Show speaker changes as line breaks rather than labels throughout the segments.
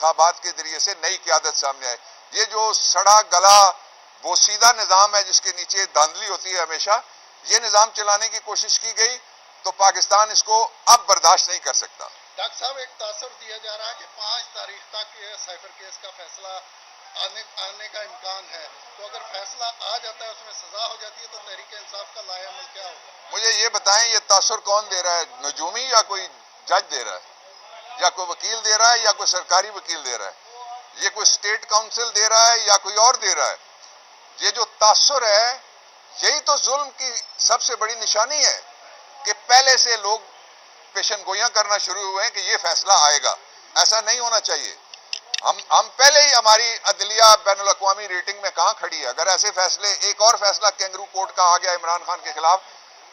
انتخابات کے ذریعے سے نئی قیادت سامنے آئے. یہ جو سڑا گلا بوسیدہ نظام ہے جس کے نیچے دھاندلی ہوتی ہے ہمیشہ، یہ نظام چلانے کی کوشش کی گئی تو پاکستان اس کو اب برداشت نہیں کر سکتا.
ڈاکٹر صاحب، ایک تاثر دیا جا رہا ہے کہ 5 تاریخ تک سائفر کیس کا فیصلہ آنے کا امکان ہے، تو اگر فیصلہ آ جاتا ہے، اس میں سزا ہو جاتی ہے، تو تحریک انصاف کا لائحہ عمل کیا ہوگا؟
مجھے یہ بتائیں، یہ تاثر کون دے رہا ہے؟ نجومی یا کوئی جج دے رہا ہے، یا کوئی وکیل دے رہا ہے، یا کوئی سرکاری وکیل دے رہا ہے، یہ کوئی اسٹیٹ کاؤنسل دے رہا ہے یا کوئی اور دے رہا ہے؟ یہ جو تاثر ہے، یہی تو ظلم کی سب سے بڑی نشانی ہے کہ پہلے سے لوگ پیشن گوئیاں کرنا شروع ہوئے ہیں کہ یہ فیصلہ آئے گا. ایسا نہیں ہونا چاہیے. ہم پہلے ہی ہماری عدلیہ بین الاقوامی ریٹنگ میں کہاں کھڑی ہے؟ اگر ایسے فیصلے، ایک اور فیصلہ کینگرو کورٹ کا آ گیا عمران خان کے خلاف،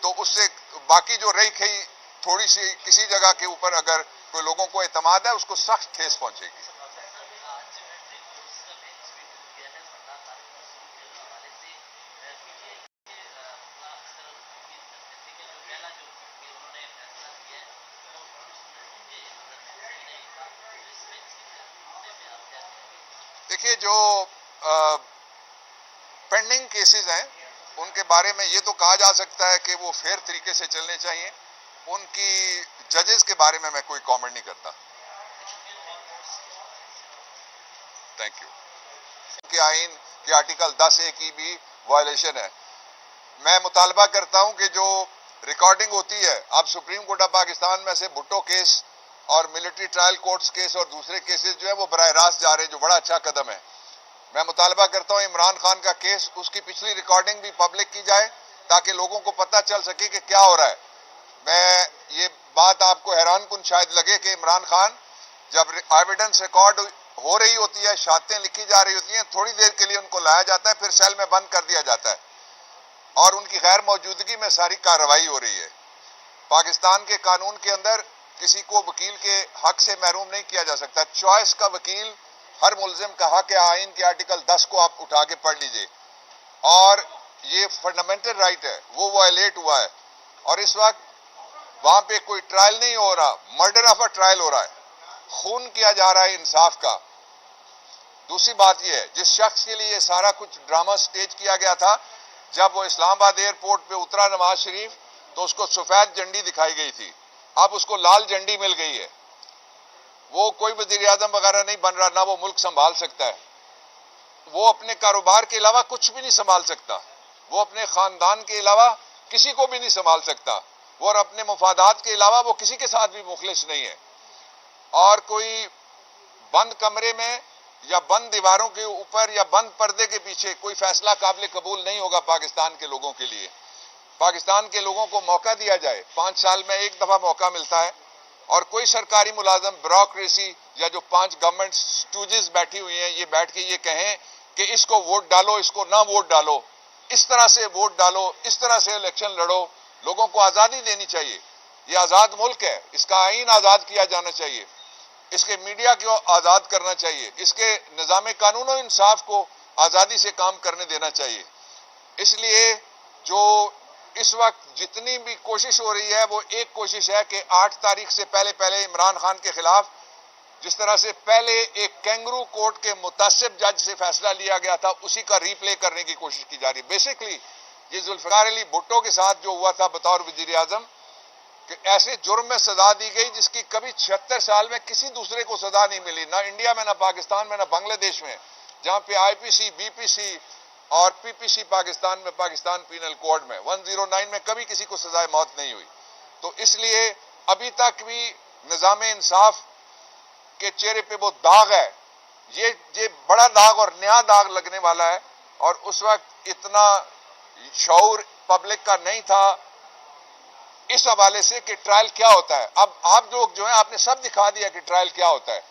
تو اس سے باقی جو رہی کھئی تھوڑی سی کسی جگہ کے اوپر اگر کوئی لوگوں کو اعتماد ہے، اس کو سخت ٹھیس پہنچے گی. دیکھیے، جو پینڈنگ کیسز ہیں ان کے بارے میں یہ تو کہا جا سکتا ہے کہ وہ فیئر طریقے سے چلنے چاہیے. ان کی ججز کے بارے میں کوئی کامنٹ نہیں کرتا. Thank you. کہ آئین کے آرٹیکل 10A کی بھی وائلیشن ہے. میں مطالبہ کرتا ہوں کہ جو ریکارڈنگ ہوتی ہے، اب سپریم کورٹ آف پاکستان میں سے بھٹو کیس اور ملٹری ٹرائل کورٹس کیس اور دوسرے کیسز جو ہے وہ براہ راست جا رہے ہیں، جو بڑا اچھا قدم ہے. میں مطالبہ کرتا ہوں عمران خان کا کیس، اس کی پچھلی ریکارڈنگ بھی پبلک کی جائے تاکہ لوگوں کو پتہ چل سکے کہ کیا ہو رہا ہے. میں یہ بات آپ کو حیران کن شاید لگے کہ عمران خان جب ایویڈنس ریکارڈ ہو رہی ہوتی ہے، شہادتیں لکھی جا رہی ہوتی ہیں، تھوڑی دیر کے لیے ان کو لایا جاتا ہے، پھر سیل میں بند کر دیا جاتا ہے اور ان کی غیر موجودگی میں ساری کارروائی ہو رہی ہے. پاکستان کے قانون کے اندر کسی کو وکیل کے حق سے محروم نہیں کیا جا سکتا. چوائس کا وکیل ہر ملزم کا حق ہے. آئین کے آرٹیکل 10 کو آپ اٹھا کے پڑھ لیجئے، اور یہ فنڈامنٹل رائٹ ہے، وہ وائلیٹ ہوا ہے. اور اس وقت وہاں پہ کوئی ٹرائل نہیں ہو رہا، مرڈر آف اے ٹرائل ہو رہا ہے، خون کیا جا رہا ہے انصاف کا. دوسری بات یہ ہے، جس شخص کے لیے یہ سارا کچھ ڈرامہ سٹیج کیا گیا تھا، جب وہ اسلام آباد ایئرپورٹ پہ اترا نواز شریف، تو اس کو سفید جھنڈی دکھائی گئی تھی. اب اس کو لال جھنڈی مل گئی ہے. وہ کوئی وزیر اعظم وغیرہ نہیں بن رہا، نہ وہ ملک سنبھال سکتا ہے. وہ اپنے کاروبار کے علاوہ کچھ بھی نہیں سنبھال سکتا. وہ اپنے خاندان کے علاوہ کسی کو بھی نہیں سنبھال سکتا. وہ اور اپنے مفادات کے علاوہ وہ کسی کے ساتھ بھی مخلص نہیں ہے. اور کوئی بند کمرے میں یا بند دیواروں کے اوپر یا بند پردے کے پیچھے کوئی فیصلہ قابل قبول نہیں ہوگا پاکستان کے لوگوں کے لیے. پاکستان کے لوگوں کو موقع دیا جائے. 5 سال میں ایک دفعہ موقع ملتا ہے، اور کوئی سرکاری ملازم، بیوروکریسی یا جو 5 گورنمنٹ سٹوجز بیٹھی ہوئی ہیں، یہ بیٹھ کے یہ کہیں کہ اس کو ووٹ ڈالو، اس کو نہ ووٹ ڈالو، اس طرح سے ووٹ ڈالو، اس طرح سے الیکشن لڑو. لوگوں کو آزادی دینی چاہیے. یہ آزاد ملک ہے، اس کا آئین آزاد کیا جانا چاہیے، اس کے میڈیا کو آزاد کرنا چاہیے، اس کے نظام قانون و انصاف کو آزادی سے کام کرنے دینا چاہیے. اس لیے جو اس وقت جتنی بھی کوشش ہو رہی ہے، وہ ایک کوشش ہے کہ 8 تاریخ سے پہلے عمران خان کے خلاف جس طرح سے پہلے ایک کینگرو کورٹ کے متعصب جج سے فیصلہ لیا گیا تھا، اسی کا ری پلے کرنے کی کوشش کی جا رہی ہے. بیسیکلی یہ ذوالفقار علی بھٹو کے ساتھ جو ہوا تھا بطور وزیر اعظم، کہ ایسے جرم میں سزا دی گئی جس کی کبھی 76 سال میں کسی دوسرے کو سزا نہیں ملی، نہ انڈیا میں، نہ پاکستان میں، نہ بنگلہ دیش میں، جہاں پہ IPC، BPC اور PPC پاکستان میں، پاکستان پینل کوڈ میں 109 میں کبھی کسی کو سزائے موت نہیں ہوئی. تو اس لیے ابھی تک بھی نظام انصاف کے چہرے پہ وہ داغ ہے. یہ بڑا داغ اور نیا داغ لگنے والا ہے. اور اس وقت اتنا شعور پبلک کا نہیں تھا اس حوالے سے کہ ٹرائل کیا ہوتا ہے. اب آپ لوگ جو ہیں، آپ نے سب دکھا دیا کہ ٹرائل کیا ہوتا ہے.